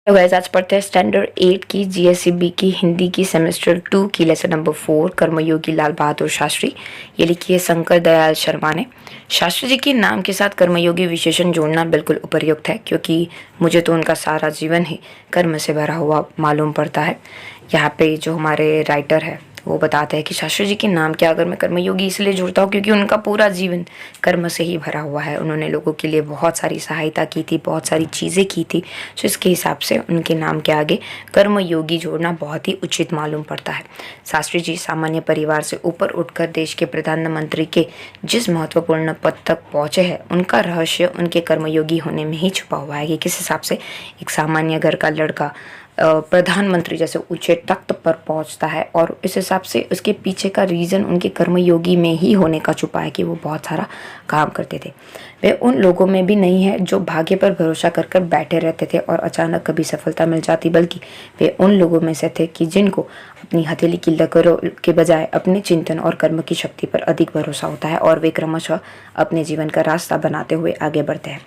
तो गाइस आज पढ़ते हैं स्टैंडर्ड 8 की जीएसईबी की हिंदी की सेमेस्टर 2 की लेसन नंबर 4 कर्मयोगी लाल बहादुर शास्त्री। ये लिखी है शंकर दयाल शर्मा ने। शास्त्री जी के नाम के साथ कर्मयोगी विशेषण जोड़ना बिल्कुल उपयुक्त है, क्योंकि मुझे तो उनका सारा जीवन ही कर्म से भरा हुआ मालूम पड़ता है। यहाँ पे जो हमारे राइटर है वो बताते हैं कि शास्त्री जी के नाम के अगर मैं कर्मयोगी इसलिए जोड़ता हूँ क्योंकि उनका पूरा जीवन कर्म से ही भरा हुआ है। उन्होंने लोगों के लिए बहुत सारी सहायता की थी, बहुत सारी चीज़ें की थी। तो इसके हिसाब से उनके नाम के आगे कर्मयोगी जोड़ना बहुत ही उचित मालूम पड़ता है। शास्त्री जी सामान्य परिवार से ऊपर उठकर देश के प्रधानमंत्री के जिस महत्वपूर्ण पद तक पहुँचे हैं, उनका रहस्य उनके कर्मयोगी होने में ही छुपा हुआ है। कि किस हिसाब से एक सामान्य घर का लड़का प्रधानमंत्री जैसे ऊंचे तख्त पर पहुंचता है, और इस हिसाब से उसके पीछे का रीज़न उनके कर्मयोगी में ही होने का छुपा है कि वो बहुत सारा काम करते थे। वे उन लोगों में भी नहीं है जो भाग्य पर भरोसा कर कर बैठे रहते थे और अचानक कभी सफलता मिल जाती, बल्कि वे उन लोगों में से थे कि जिनको अपनी हथेली की लकीरों के बजाय अपने चिंतन और कर्म की शक्ति पर अधिक भरोसा होता है, और वे क्रमशः अपने जीवन का रास्ता बनाते हुए आगे बढ़ते हैं।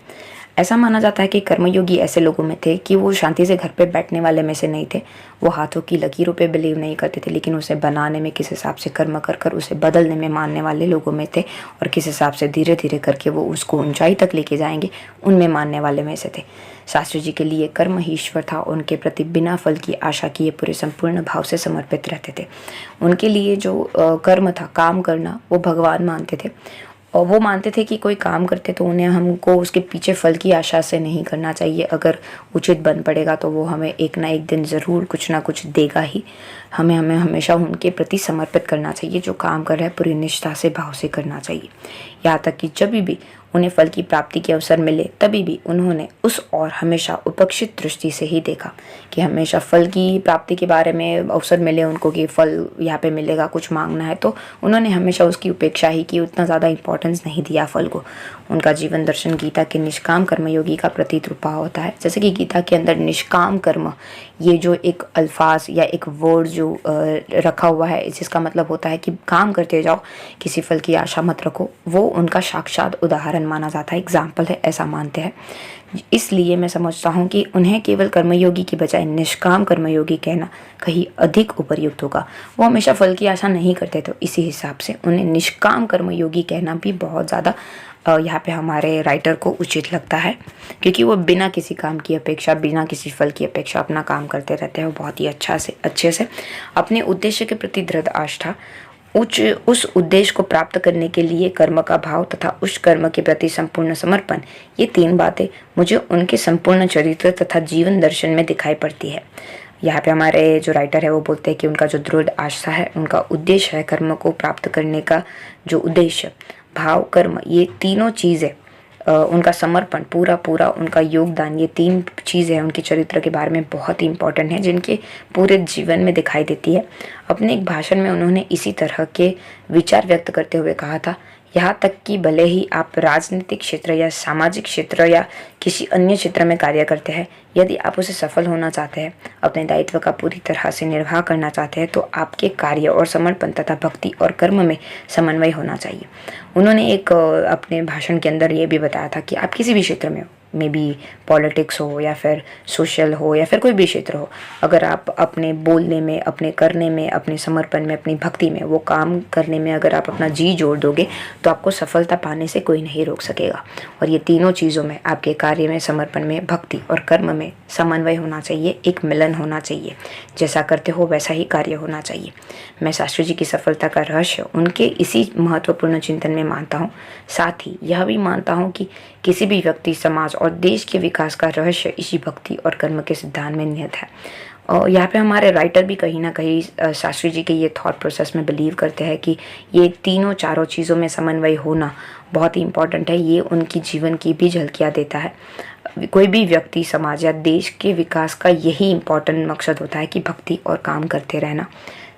ऐसा माना जाता है कि कर्मयोगी ऐसे लोगों में थे कि वो शांति से घर पे बैठने वाले में से नहीं थे। वो हाथों की लकीरों पे बिलीव नहीं करते थे, लेकिन उसे बनाने में किस हिसाब से कर्म कर कर उसे बदलने में मानने वाले लोगों में थे, और किस हिसाब से धीरे धीरे करके वो उसको ऊंचाई तक लेके जाएंगे उनमें मानने वाले में से थे। शास्त्री जी के लिए कर्म ही ईश्वर था। उनके प्रति बिना फल की आशा किए पूरे संपूर्ण भाव से समर्पित रहते थे। उनके लिए जो कर्म था, काम करना, वो भगवान मानते थे। और वो मानते थे कि कोई काम करते तो उन्हें हमको उसके पीछे फल की आशा से नहीं करना चाहिए। अगर उचित बन पड़ेगा तो वो हमें एक ना एक दिन ज़रूर कुछ ना कुछ देगा ही। हमें हमेशा उनके प्रति समर्पित करना चाहिए। जो काम कर रहा है पूरी निष्ठा से, भाव से करना चाहिए। यहाँ तक कि जब भी उन्हें फल की प्राप्ति के अवसर मिले तभी भी उन्होंने उस और हमेशा उपेक्षित दृष्टि से ही देखा। कि हमेशा फल की प्राप्ति के बारे में अवसर मिले उनको कि फल यहाँ पे मिलेगा, कुछ मांगना है, तो उन्होंने हमेशा उसकी उपेक्षा ही की। उतना ज़्यादा इंपॉर्टेंस नहीं दिया फल को। उनका जीवन दर्शन गीता के निष्काम कर्मयोगी का प्रतीत रूपा होता है। जैसे कि गीता के अंदर निष्काम कर्म, ये जो एक अल्फाज या एक वर्ड जो रखा हुआ है, जिसका मतलब होता है कि काम करते जाओ, किसी फल की आशा मत रखो, वो उनका साक्षात उदाहरण माना जाता है, एग्जाम्पल है, ऐसा मानते हैं। इसलिए मैं समझता हूँ कि उन्हें केवल कर्मयोगी की बजाय निष्काम कर्मयोगी कहना कहीं अधिक उपयुक्त होगा। वो हमेशा फल की आशा नहीं करते, तो इसी हिसाब से उन्हें निष्काम कर्मयोगी कहना भी बहुत ज़्यादा यहाँ पे हमारे राइटर को उचित लगता है, क्योंकि वो बिना किसी काम की अपेक्षा, बिना किसी फल की अपेक्षा अपना काम करते रहते हैं। वो बहुत ही अच्छे से अपने उद्देश्य के प्रति दृढ़ आस्था, उस उद्देश्य को प्राप्त करने के लिए कर्म का भाव तथा उस कर्म के प्रति संपूर्ण समर्पण, ये तीन बातें मुझे उनके संपूर्ण चरित्र तथा जीवन दर्शन में दिखाई पड़ती है। यहाँ पे हमारे जो राइटर है वो बोलते हैं कि उनका जो दृढ़ आस्था है, उनका उद्देश्य है कर्म को प्राप्त करने का जो उद्देश्य, भाव, कर्म, ये तीनों चीज़ें, उनका समर्पण, पूरा उनका योगदान, ये तीन चीज़ें उनके चरित्र के बारे में बहुत ही इंपॉर्टेंट हैं, जिनके पूरे जीवन में दिखाई देती है। अपने एक भाषण में उन्होंने इसी तरह के विचार व्यक्त करते हुए कहा था, यहाँ तक कि भले ही आप राजनीतिक क्षेत्र या सामाजिक क्षेत्र या किसी अन्य क्षेत्र में कार्य करते हैं, यदि आप उसे सफल होना चाहते हैं, अपने दायित्व का पूरी तरह से निर्वाह करना चाहते हैं, तो आपके कार्य और समर्पण तथा भक्ति और कर्म में समन्वय होना चाहिए। उन्होंने एक अपने भाषण के अंदर ये भी बताया था कि आप किसी भी क्षेत्र में हो, मे बी पॉलिटिक्स हो या फिर सोशल हो या फिर कोई भी क्षेत्र हो, अगर आप अपने बोलने में, अपने करने में, अपने समर्पण में, अपनी भक्ति में, वो काम करने में अगर आप अपना जी जोड़ दोगे तो आपको सफलता पाने से कोई नहीं रोक सकेगा। और ये तीनों चीज़ों में, आपके कार्य में, समर्पण में, भक्ति और कर्म में समन्वय होना चाहिए, एक मिलन होना चाहिए। जैसा करते हो वैसा ही कार्य होना चाहिए। मैं शास्त्री जी की सफलता का रहस्य उनके इसी महत्वपूर्ण चिंतन में मानता हूँ। साथ ही यह भी मानता हूँ कि किसी भी व्यक्ति, समाज और देश के विकास का रहस्य इसी भक्ति और कर्म के सिद्धांत में निहित है। और यहाँ पे हमारे राइटर भी कहीं ना कहीं शास्त्री जी के ये थॉट प्रोसेस में बिलीव करते हैं कि ये तीनों चारों चीज़ों में समन्वय होना बहुत ही इंपॉर्टेंट है। ये उनकी जीवन की भी झलकियाँ देता है। कोई भी व्यक्ति, समाज या देश के विकास का यही इम्पोर्टेंट मकसद होता है कि भक्ति और काम करते रहना।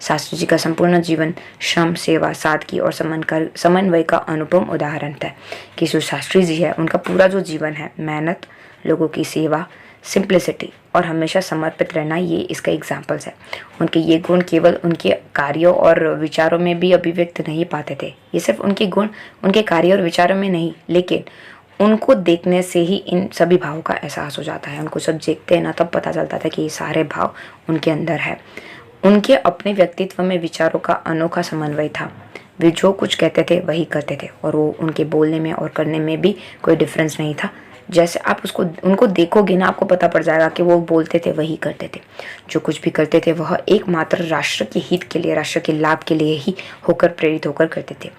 शास्त्री जी का संपूर्ण जीवन श्रम, सेवा, सादगी और समन्वय का अनुपम उदाहरण था। कि जो शास्त्री जी है, उनका पूरा जो जीवन है, मेहनत, लोगों की सेवा, सिंप्लिसिटी और हमेशा समर्पित रहना, ये इसका एग्जाम्पल्स है। उनके ये गुण केवल उनके कार्यों और विचारों में भी अभिव्यक्त नहीं पाते थे। ये सिर्फ उनके गुण उनके कार्य और विचारों में नहीं, लेकिन उनको देखने से ही इन सभी भावों का एहसास हो जाता है। उनको जब देखते हैं ना, तब पता चलता था कि ये सारे भाव उनके अंदर है। उनके अपने व्यक्तित्व में विचारों का अनोखा समन्वय था। वे जो कुछ कहते थे वही करते थे, और वो उनके बोलने में और करने में भी कोई डिफरेंस नहीं था। जैसे आप उनको देखोगे ना, आपको पता पड़ जाएगा कि वो बोलते थे वही करते थे। जो कुछ भी करते थे वह एकमात्र राष्ट्र के हित के लिए, राष्ट्र के लाभ के लिए ही होकर, प्रेरित होकर करते थे।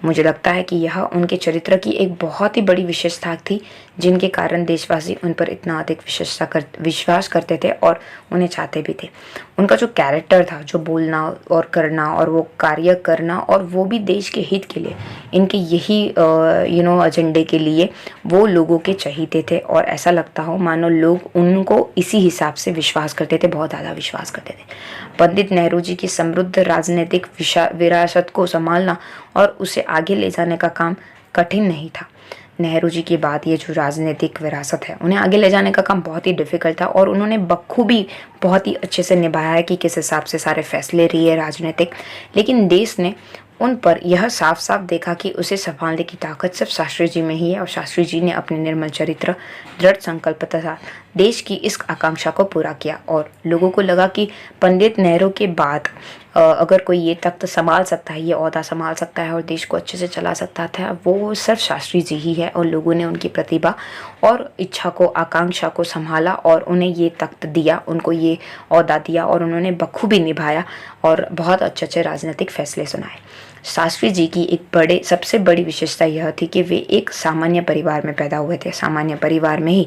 मुझे लगता है कि यह उनके चरित्र की एक बहुत ही बड़ी विशेषता थी, जिनके कारण देशवासी उन पर इतना अधिक विश्वास करते थे और उन्हें चाहते भी थे। उनका जो कैरेक्टर था, जो बोलना और करना और वो कार्य करना, और वो भी देश के हित के लिए, इनके यही एजेंडे के लिए वो लोगों के चहीते थे। और ऐसा लगता हो मानो लोग उनको इसी हिसाब से विश्वास करते थे, बहुत ज़्यादा विश्वास करते थे। पंडित नेहरू जी की समृद्ध राजनीतिक विरासत को संभालना और उसे आगे ले जाने का काम कठिन नहीं था। नेहरू जी के बाद ये जो राजनीतिक विरासत है, उन्हें आगे ले जाने का काम बहुत ही डिफ़िकल्ट था, और उन्होंने बखूबी बहुत ही अच्छे से निभाया है कि किस हिसाब से सारे फैसले लिए राजनीतिक। लेकिन देश ने उन पर यह साफ साफ देखा कि उसे संभालने की ताकत सिर्फ शास्त्री जी में ही है, और शास्त्री जी ने अपने निर्मल चरित्र, दृढ़ संकल्प तथा देश की इस आकांक्षा को पूरा किया। और लोगों को लगा कि पंडित नेहरू के बाद अगर कोई ये तख्त संभाल सकता है, ये ओहदा संभाल सकता है और देश को अच्छे से चला सकता था, वो सिर्फ शास्त्री जी ही है। और लोगों ने उनकी प्रतिभा और इच्छा को, आकांक्षा को संभाला और उन्हें ये तख्त दिया, उनको ये ओहदा दिया, और उन्होंने बखूबी निभाया और बहुत अच्छे अच्छे राजनीतिक फैसले सुनाए। शास्त्री जी की एक सबसे बड़ी विशेषता यह थी कि वे एक सामान्य परिवार में पैदा हुए थे। सामान्य परिवार में ही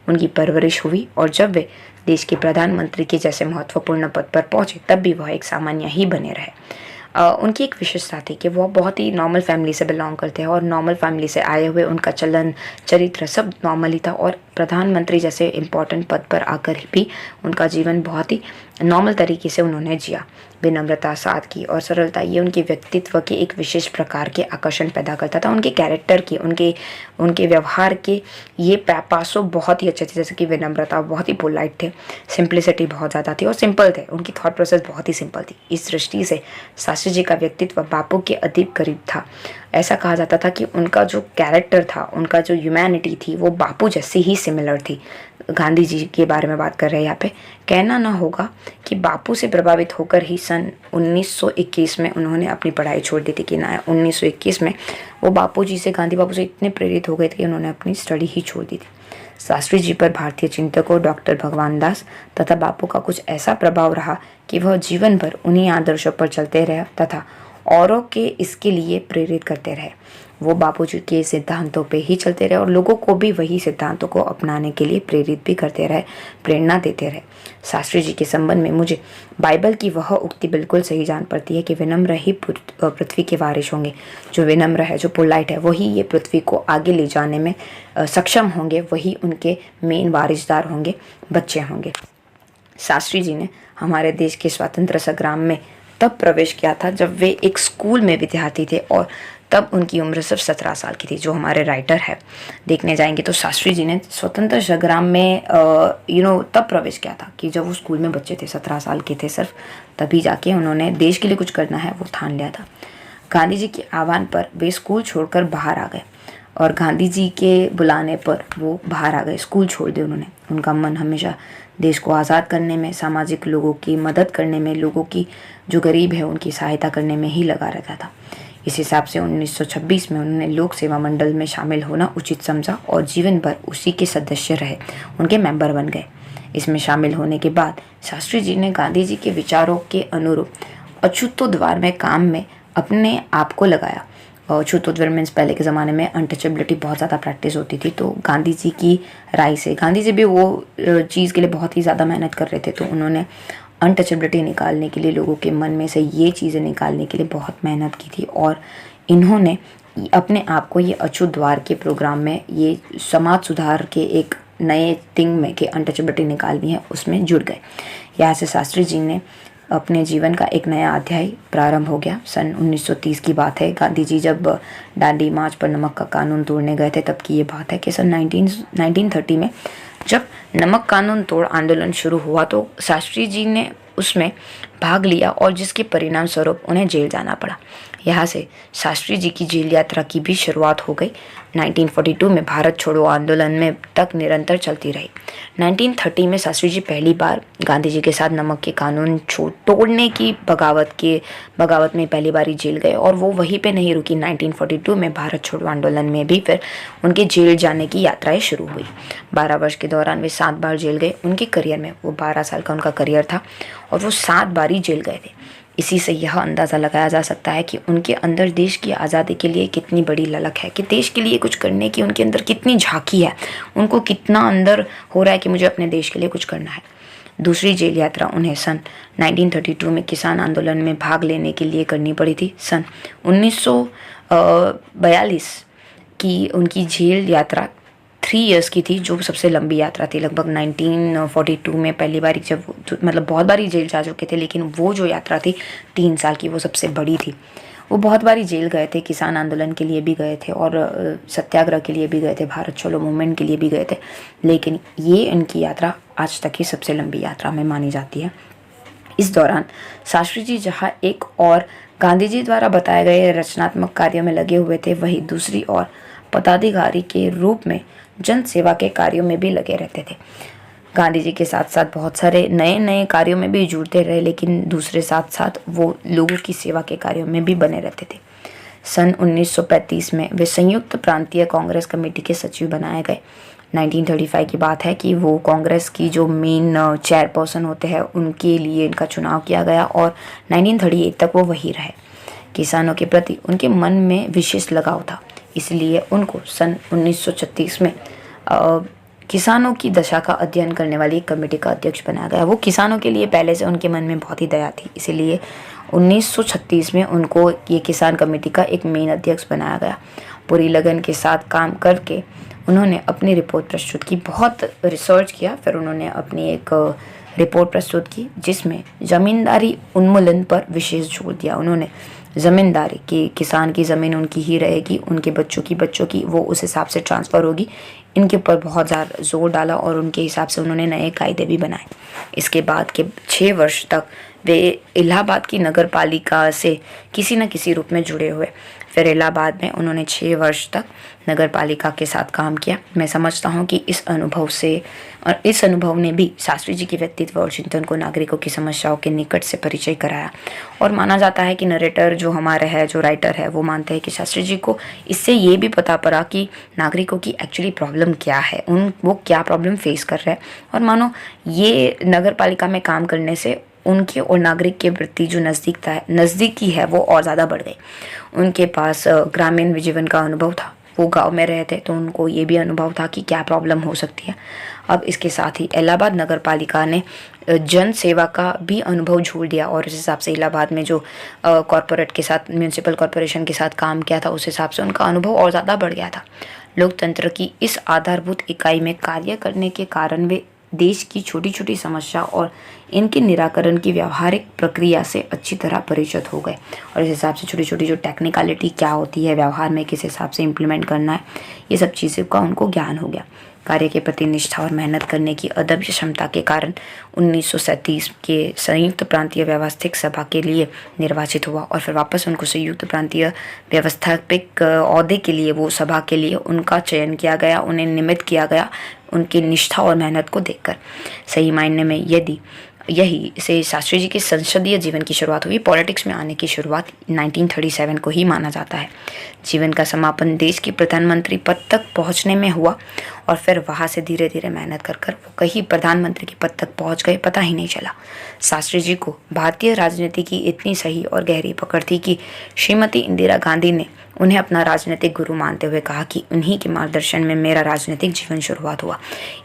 उनकी परवरिश हुई, और जब वे देश के प्रधानमंत्री के जैसे महत्वपूर्ण पद पर पहुंचे, तब भी वह एक सामान्य ही बने रहे। उनकी एक विशेषता थी कि वह बहुत ही नॉर्मल फैमिली से बिलोंग करते हैं, और नॉर्मल फैमिली से आए हुए उनका चलन, चरित्र सब नॉर्मल ही था। और प्रधानमंत्री जैसे इम्पोर्टेंट पद पर आकर भी उनका जीवन बहुत ही नॉर्मल तरीके से उन्होंने जिया। विनम्रता, सादगी और सरलता, ये उनके व्यक्तित्व के एक विशेष प्रकार के आकर्षण पैदा करता था। उनके कैरेक्टर की, उनके व्यवहार के ये पासों बहुत ही अच्छे थे, जैसे कि विनम्रता, बहुत ही पोलाइट थे, सिंप्लिसिटी बहुत ज़्यादा थी और सिंपल थे। उनकी थॉट प्रोसेस बहुत ही सिंपल थी। इस दृष्टि से शास्त्री जी का व्यक्तित्व बापू के अधिक करीब था। ऐसा कहा जाता था कि उनका जो कैरेक्टर था, उनका जो ह्यूमैनिटी थी, वो बापू जैसे ही सिमिलर थी। गांधी जी के बारे में बात कर रहे हैं यहाँ पे। कहना ना होगा कि बापू से प्रभावित होकर ही सन 1921 में उन्होंने अपनी पढ़ाई छोड़ दी थी। कि ना 1921 में वो बापू जी से, गांधी बापू से इतने प्रेरित हो गए थे कि उन्होंने अपनी स्टडी ही छोड़ दी थी। शास्त्री जी पर भारतीय चिंतकों डॉक्टर भगवान दास तथा बापू का कुछ ऐसा प्रभाव रहा कि वह जीवन भर उन्हीं आदर्शों पर चलते रहे तथा औरों के इसके लिए प्रेरित करते रहे। वो बापूजी के सिद्धांतों पे ही चलते रहे और लोगों को भी वही सिद्धांतों को अपनाने के लिए प्रेरित भी करते रहे, प्रेरणा देते रहे। शास्त्री जी के संबंध में मुझे बाइबल की वह उक्ति बिल्कुल सही जान पड़ती है कि विनम्र ही पृथ्वी के वारिश होंगे। जो विनम्र है, जो पोलाइट है, वही ये पृथ्वी को आगे ले जाने में सक्षम होंगे, वही उनके मेन वारिसदार होंगे, बच्चे होंगे। शास्त्री जी ने हमारे देश के स्वतंत्र संग्राम में तब प्रवेश किया था जब वे एक स्कूल में विद्यार्थी थे, और तब उनकी उम्र सिर्फ 17 साल की थी। जो हमारे राइटर है, देखने जाएंगे तो शास्त्री जी ने स्वतंत्र संग्राम में तब प्रवेश किया था कि जब वो स्कूल में बच्चे थे, 17 साल के थे सिर्फ, तभी जाके उन्होंने देश के लिए कुछ करना है वो ठान लिया था। गांधी जी के आह्वान पर वे स्कूल छोड़कर बाहर आ गए, और गांधी जी के बुलाने पर वो बाहर आ गए, स्कूल छोड़ दिया उन्होंने। उनका मन हमेशा देश को आज़ाद करने में, सामाजिक लोगों की मदद करने में, लोगों की जो गरीब है उनकी सहायता करने में ही लगा रहता था। इस हिसाब से 1926 में उन्होंने लोक सेवा मंडल में शामिल होना उचित समझा और जीवन भर उसी के सदस्य रहे, उनके मेंबर बन गए। इसमें शामिल होने के बाद शास्त्री जी ने गांधी जी के विचारों के अनुरूप अछूतोद्वार में काम में अपने आप को लगाया। अछूतोद्वार मीन्स पहले के ज़माने में अनटचेबिलिटी बहुत ज़्यादा प्रैक्टिस होती थी, तो गांधी जी की राय से, गांधी जी भी वो चीज़ के लिए बहुत ही ज़्यादा मेहनत कर रहे थे, तो उन्होंने अनटचेबिलिटी निकालने के लिए, लोगों के मन में से ये चीज़ें निकालने के लिए बहुत मेहनत की थी। और इन्होंने अपने आप को ये अछूत द्वार के प्रोग्राम में, ये समाज सुधार के एक नए थिंग में कि अनटचेबिलिटी निकालनी है, उसमें जुड़ गए। यहाँ से शास्त्री जी ने अपने जीवन का एक नया अध्याय प्रारंभ हो गया। सन 1930 की बात है। गांधी जी जब दांडी मार्च पर नमक का कानून तोड़ने गए थे, तब की ये बात है कि सन 1930 में जब नमक कानून तोड़ आंदोलन शुरू हुआ तो शास्त्री जी ने उसमें भाग लिया और जिसके परिणाम स्वरूप उन्हें जेल जाना पड़ा। यहाँ से शास्त्री जी की जेल यात्रा की भी शुरुआत हो गई। 1942 में भारत छोड़ो आंदोलन में तक निरंतर चलती रही। 1930 में शास्त्री जी पहली बार गांधी जी के साथ नमक के कानून तोड़ने की बगावत में पहली बार जेल गए और वो वहीं पे नहीं रुकी। 1942 में भारत छोड़ो आंदोलन में भी फिर उनके जेल जाने की यात्राएं शुरू हुई। 12 वर्ष के दौरान वे 7 बार जेल गए। उनके करियर में वो 12 साल का उनका करियर था और वो 7 बार ही जेल गए थे। इसी से यह अंदाज़ा लगाया जा सकता है कि उनके अंदर देश की आज़ादी के लिए कितनी बड़ी ललक है, कि देश के लिए कुछ करने की उनके अंदर कितनी झांकी है, उनको कितना अंदर हो रहा है कि मुझे अपने देश के लिए कुछ करना है। दूसरी जेल यात्रा उन्हें सन 1932 में किसान आंदोलन में भाग लेने के लिए करनी पड़ी थी। सन 1942 की उनकी जेल यात्रा 3 इयर्स की थी, जो सबसे लंबी यात्रा थी। लगभग 1942 में पहली बार जब मतलब बहुत बारी जेल जा चुके थे, लेकिन वो जो यात्रा थी 3 साल की, वो सबसे बड़ी थी। वो बहुत बारी जेल गए थे, किसान आंदोलन के लिए भी गए थे और सत्याग्रह के लिए भी गए थे, भारत छोड़ो मूवमेंट के लिए भी गए थे, लेकिन ये इनकी यात्रा आज तक की सबसे लंबी यात्रा में मानी जाती है। इस दौरान शास्त्री जी जहाँ एक और गांधी जी द्वारा बताए गए रचनात्मक कार्यों में लगे हुए थे, वहीं दूसरी ओर पदाधिकारी के रूप में जन सेवा के कार्यों में भी लगे रहते थे। गांधी जी के साथ साथ बहुत सारे नए नए कार्यों में भी जुड़ते रहे, लेकिन दूसरे साथ साथ वो लोगों की सेवा के कार्यों में भी बने रहते थे। सन 1935 में वे संयुक्त प्रांतीय कांग्रेस कमेटी के सचिव बनाए गए। 1935 की बात है कि वो कांग्रेस की जो मेन चेयरपर्सन होते हैं उनके लिए इनका चुनाव किया गया और 1938 तक वो वही रहे। किसानों के प्रति उनके मन में विशेष लगाव था, इसलिए उनको सन 1936 में किसानों की दशा का अध्ययन करने वाली एक कमेटी का अध्यक्ष बनाया गया। वो किसानों के लिए पहले से उनके मन में बहुत ही दया थी, इसीलिए 1936 में उनको ये किसान कमेटी का एक मेन अध्यक्ष बनाया गया। पूरी लगन के साथ काम करके उन्होंने अपनी रिपोर्ट प्रस्तुत की, बहुत रिसर्च किया, फिर उन्होंने अपनी एक रिपोर्ट प्रस्तुत की जिसमें ज़मींदारी उन्मूलन पर विशेष जोर दिया। उन्होंने ज़मींदारी कि किसान की ज़मीन उनकी ही रहेगी, उनके बच्चों की वो उस हिसाब से ट्रांसफ़र होगी, इनके ऊपर बहुत ज़्यादा जोर डाला और उनके हिसाब से उन्होंने नए कायदे भी बनाए। इसके बाद के 6 वर्ष तक वे इलाहाबाद की नगर पालिका से किसी न किसी रूप में जुड़े हुए। फिर इलाहाबाद में उन्होंने 6 वर्ष तक नगर पालिका के साथ काम किया। मैं समझता हूँ कि इस अनुभव ने भी शास्त्री जी के व्यक्तित्व और चिंतन को नागरिकों की समस्याओं के निकट से परिचय कराया। और माना जाता है कि नरेटर जो हमारे है, जो राइटर है, वो मानते हैं कि शास्त्री जी को इससे ये भी पता पड़ा कि नागरिकों की एक्चुअली प्रॉब्लम क्या है, वो क्या प्रॉब्लम फेस कर रहे हैं। और मानो ये नगर पालिका में काम करने से उनके और नागरिक के प्रति जो नज़दीकी है वो और ज़्यादा बढ़ गई। उनके पास ग्रामीण जीवन का अनुभव था, वो गांव में रहे थे, तो उनको ये भी अनुभव था कि क्या प्रॉब्लम हो सकती है। अब इसके साथ ही इलाहाबाद नगर पालिका ने जन सेवा का भी अनुभव जोड़ दिया और इस हिसाब से इलाहाबाद में जो कॉरपोरेट के साथ, म्यूनसिपल कॉरपोरेशन के साथ काम किया था, उस हिसाब से उनका अनुभव और ज़्यादा बढ़ गया था। लोकतंत्र की इस आधारभूत इकाई में कार्य करने के कारण वे देश की छोटी छोटी समस्या और इनके निराकरण की व्यावहारिक प्रक्रिया से अच्छी तरह परिचित हो गए और इस हिसाब से छोटी छोटी जो टेक्निकलिटी क्या होती है, व्यवहार में किस हिसाब से इम्प्लीमेंट करना है, ये सब चीज़ों का उनको ज्ञान हो गया। कार्य के प्रति निष्ठा और मेहनत करने की अदम्य क्षमता के कारण 1937 के संयुक्त प्रांतीय व्यवस्थिक सभा के लिए निर्वाचित हुआ और फिर वापस उनको संयुक्त प्रांतीय व्यवस्थापिक ओहदे के लिए, वो सभा के लिए उनका चयन किया गया, उन्हें नियमित किया गया उनकी निष्ठा और मेहनत को देखकर। सही मायने में यही से शास्त्री जी के संसदीय जीवन की शुरुआत हुई। पॉलिटिक्स में आने की शुरुआत 1937 को ही माना जाता है। जीवन का समापन देश के प्रधानमंत्री पद तक पहुंचने में हुआ और फिर वहां से धीरे धीरे मेहनत कर वो कहीं प्रधानमंत्री के पद तक पहुंच गए, पता ही नहीं चला। शास्त्री जी को भारतीय राजनीति की इतनी सही और गहरी पकड़ थी कि श्रीमती इंदिरा गांधी ने उन्हें अपना राजनीतिक गुरु मानते हुए कहा कि उन्हीं के मार्गदर्शन में मेरा राजनीतिक जीवन शुरुआत हुआ।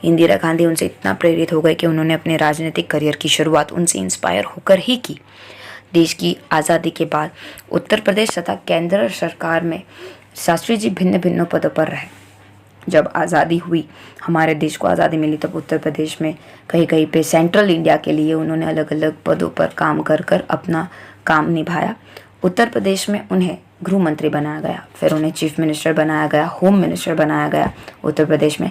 इंदिरा गांधी उनसे इतना प्रेरित हो गए कि उन्होंने अपने राजनीतिक करियर की शुरुआत उनसे इंस्पायर होकर ही की। देश की आज़ादी के बाद उत्तर प्रदेश तथा केंद्र सरकार में शास्त्री जी भिन्न भिन्न पदों पर रहे। जब आज़ादी हुई, हमारे देश को आज़ादी मिली, तब उत्तर प्रदेश में कहीं कहीं पे सेंट्रल इंडिया के लिए उन्होंने अलग अलग पदों पर काम कर अपना काम निभाया। उत्तर प्रदेश में उन्हें गृह मंत्री बनाया गया, फिर उन्हें चीफ मिनिस्टर बनाया गया, होम मिनिस्टर बनाया गया उत्तर प्रदेश में।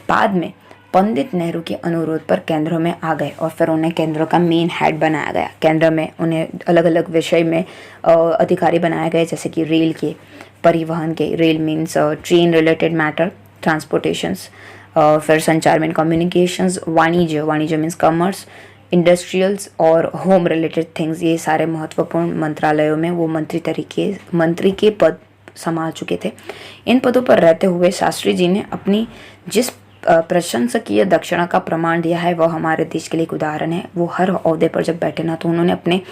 बाद में पंडित नेहरू के अनुरोध पर केंद्रों में आ गए और फिर उन्हें केंद्रों का मेन हेड बनाया गया। केंद्र में उन्हें अलग अलग विषय में अधिकारी बनाए गए, जैसे कि रेल के, परिवहन के, rail means train related matter, transportations, फिर संचार मीन कम्युनिकेशंस, वाणिज्य मीन्स कॉमर्स, इंडस्ट्रियल्स और होम रिलेटेड थिंग्स। ये सारे महत्वपूर्ण मंत्रालयों में वो मंत्री के पद संभाल चुके थे। इन पदों पर रहते हुए शास्त्री जी ने अपनी जिस प्रशंसकीय दक्षिणा का प्रमाण दिया है वह हमारे देश के लिए एक उदाहरण है। वो हर ओहदे पर जब बैठे ना तो उन्होंने अपने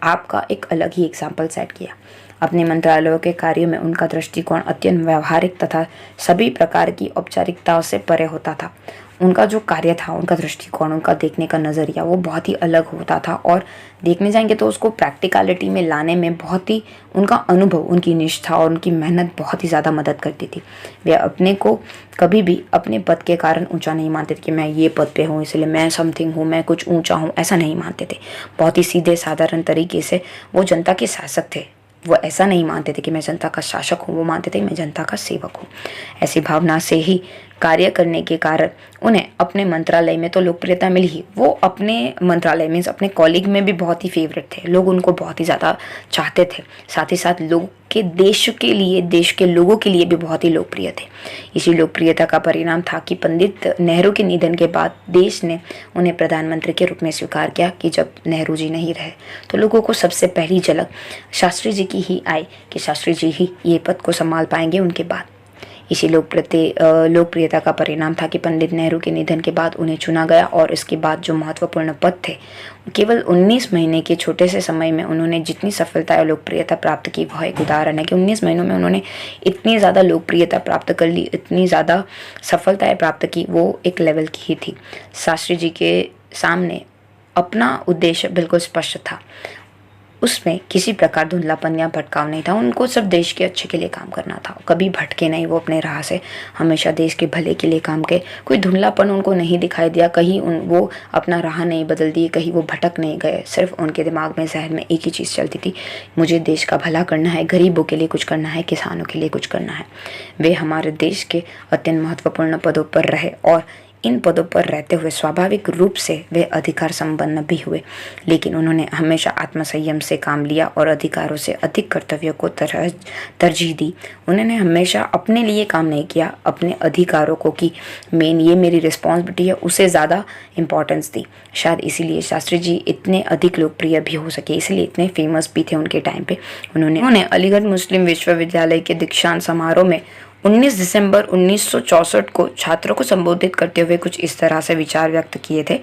आप का एक अलग ही एग्जाम्पल सेट किया। अपने मंत्रालयों के कार्यों में उनका दृष्टिकोण अत्यंत व्यवहारिक तथा सभी प्रकार की औपचारिकताओं से परे होता था। उनका जो कार्य था, उनका दृष्टिकोण, उनका देखने का नज़रिया वो बहुत ही अलग होता था और देखने जाएंगे तो उसको प्रैक्टिकलिटी में लाने में बहुत ही उनका अनुभव, उनकी निष्ठा और उनकी मेहनत बहुत ही ज़्यादा मदद करती थी। वे अपने को कभी भी अपने पद के कारण ऊंचा नहीं मानते थे कि मैं ये पद पे हूँ इसलिए मैं समथिंग हूँ, मैं कुछ ऊंचा हूँ, ऐसा नहीं मानते थे। बहुत ही सीधे साधारण तरीके से वो जनता के शासक थे। वो ऐसा नहीं मानते थे कि मैं जनता का शासक हूँ, वो मानते थे कि मैं जनता का सेवक हूँ। ऐसी भावना से ही कार्य करने के कारण उन्हें अपने मंत्रालय में तो लोकप्रियता मिली ही, वो अपने मंत्रालय मीन्स अपने कॉलीग में भी बहुत ही फेवरेट थे। लोग उनको बहुत ही ज़्यादा चाहते थे। साथ ही साथ लोग के देश के लिए, देश के लोगों के लिए भी बहुत ही लोकप्रिय थे। इसी लोकप्रियता का परिणाम था कि पंडित नेहरू के निधन के बाद देश ने उन्हें प्रधानमंत्री के रूप में स्वीकार किया कि जब नेहरू जी नहीं रहे तो लोगों को सबसे पहली झलक शास्त्री जी की ही आई कि शास्त्री जी ही ये पद को संभाल पाएंगे उनके बाद। इसी लोकप्रियता का परिणाम था कि पंडित नेहरू के निधन के बाद उन्हें चुना गया और इसके बाद जो महत्वपूर्ण पद थे, केवल 19 महीने के छोटे से समय में उन्होंने जितनी सफलता और लोकप्रियता प्राप्त की वह एक उदाहरण है कि 19 महीनों में उन्होंने इतनी ज़्यादा लोकप्रियता प्राप्त कर ली, इतनी ज़्यादा सफलताएं प्राप्त की, वो एक लेवल की ही थी। शास्त्री जी के सामने अपना उद्देश्य बिल्कुल स्पष्ट था। उसमें किसी प्रकार धुंधलापन या भटकाव नहीं था। उनको सिर्फ देश के अच्छे के लिए काम करना था, कभी भटके नहीं वो अपने राह से, हमेशा देश के भले के लिए काम किए। कोई धुंधलापन उनको नहीं दिखाई दिया, कहीं वो अपना राह नहीं बदल दिए, कहीं वो भटक नहीं गए। सिर्फ उनके दिमाग में, जहन में एक ही चीज़ चलती थी, मुझे देश का भला करना है, गरीबों के लिए कुछ करना है, किसानों के लिए कुछ करना है। वे हमारे देश के अत्यंत महत्वपूर्ण पदों पर रहे और इन पदों पर रहते हुए स्वाभाविक रूप से वे अधिकार संपन्न भी हुए, लेकिन उन्होंने हमेशा आत्मसंयम से काम लिया और अधिकारों से अधिक कर्तव्यों को तरजीह दी। उन्होंने हमेशा अपने लिए काम नहीं किया, अपने अधिकारों को कि मेन ये मेरी रिस्पॉन्सिबिलिटी है, उसे ज़्यादा इम्पोर्टेंस दी। शायद इसीलिए शास्त्री जी इतने अधिक लोकप्रिय भी हो सके, इसलिए इतने फेमस भी थे उनके टाइम पे। उन्होंने अलीगढ़ मुस्लिम विश्वविद्यालय के दीक्षांत समारोह में 19 दिसंबर 1964 को छात्रों को संबोधित करते हुए कुछ इस तरह से विचार व्यक्त किए थे।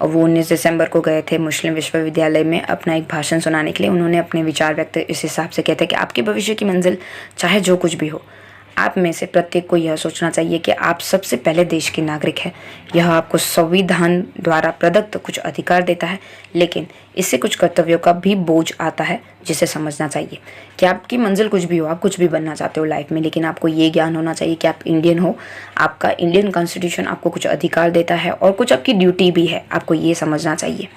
और वो 19 दिसंबर को गए थे मुस्लिम विश्वविद्यालय में अपना एक भाषण सुनाने के लिए। उन्होंने अपने विचार व्यक्त इस हिसाब से किए थे कि आपके भविष्य की मंजिल चाहे जो कुछ भी हो, आप में से प्रत्येक को यह सोचना चाहिए कि आप सबसे पहले देश के नागरिक हैं। यह आपको संविधान द्वारा प्रदत्त कुछ अधिकार देता है, लेकिन इससे कुछ कर्तव्यों का भी बोझ आता है जिसे समझना चाहिए कि आपकी मंजिल कुछ भी हो, आप कुछ भी बनना चाहते हो लाइफ में, लेकिन आपको ये ज्ञान होना चाहिए कि आप इंडियन हो, आपका इंडियन कॉन्स्टिट्यूशन आपको कुछ अधिकार देता है और कुछ आपकी ड्यूटी भी है, आपको ये समझना चाहिए।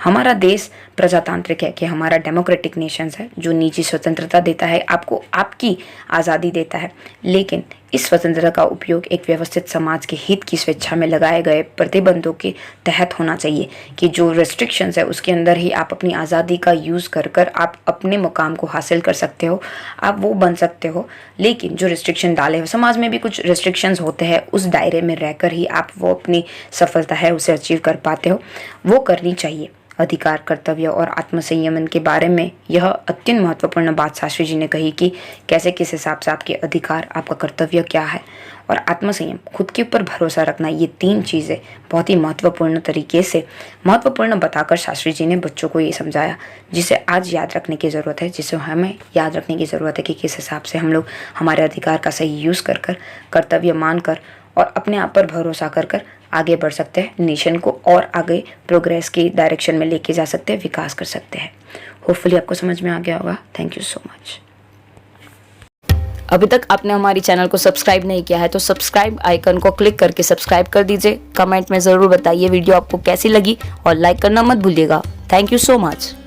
हमारा देश प्रजातांत्रिक है कि हमारा डेमोक्रेटिक नेशंस है जो निजी स्वतंत्रता देता है, आपको आपकी आज़ादी देता है, लेकिन इस स्वतंत्रता का उपयोग एक व्यवस्थित समाज के हित की स्वेच्छा में लगाए गए प्रतिबंधों के तहत होना चाहिए कि जो रेस्ट्रिक्शंस है उसके अंदर ही आप अपनी आज़ादी का यूज़ कर आप अपने मुकाम को हासिल कर सकते हो, आप वो बन सकते हो। लेकिन जो रिस्ट्रिक्शन डाले हो, समाज में भी कुछ रिस्ट्रिक्शंस होते हैं, उस दायरे में रहकर ही आप वो अपनी सफलता है उसे अचीव कर पाते हो, वो करनी चाहिए। अधिकार, कर्तव्य और आत्मसंयमन के बारे में यह अत्यंत महत्वपूर्ण बात शास्त्री जी ने कही कि कैसे किस हिसाब से आपके अधिकार, आपका कर्तव्य क्या है और आत्मसंयम, खुद के ऊपर भरोसा रखना, ये 3 चीज़ें बहुत ही महत्वपूर्ण बताकर शास्त्री जी ने बच्चों को ये समझाया, जिसे आज याद रखने की ज़रूरत है, जिसे हमें याद रखने की ज़रूरत है कि किस हिसाब से हम लोग हमारे अधिकार का सही यूज़ कर कर्तव्य मानकर और अपने आप पर भरोसा कर आगे बढ़ सकते हैं, नेशन को और आगे प्रोग्रेस की डायरेक्शन में लेके जा सकते हैं, विकास कर सकते हैं। होपफुली आपको समझ में आ गया होगा। Thank you so much. अभी तक आपने हमारी चैनल को सब्सक्राइब नहीं किया है तो सब्सक्राइब आइकन को क्लिक करके सब्सक्राइब कर दीजिए। कमेंट में ज़रूर बताइए वीडियो आपको कैसी लगी और लाइक करना मत भूलिएगा। Thank you so much.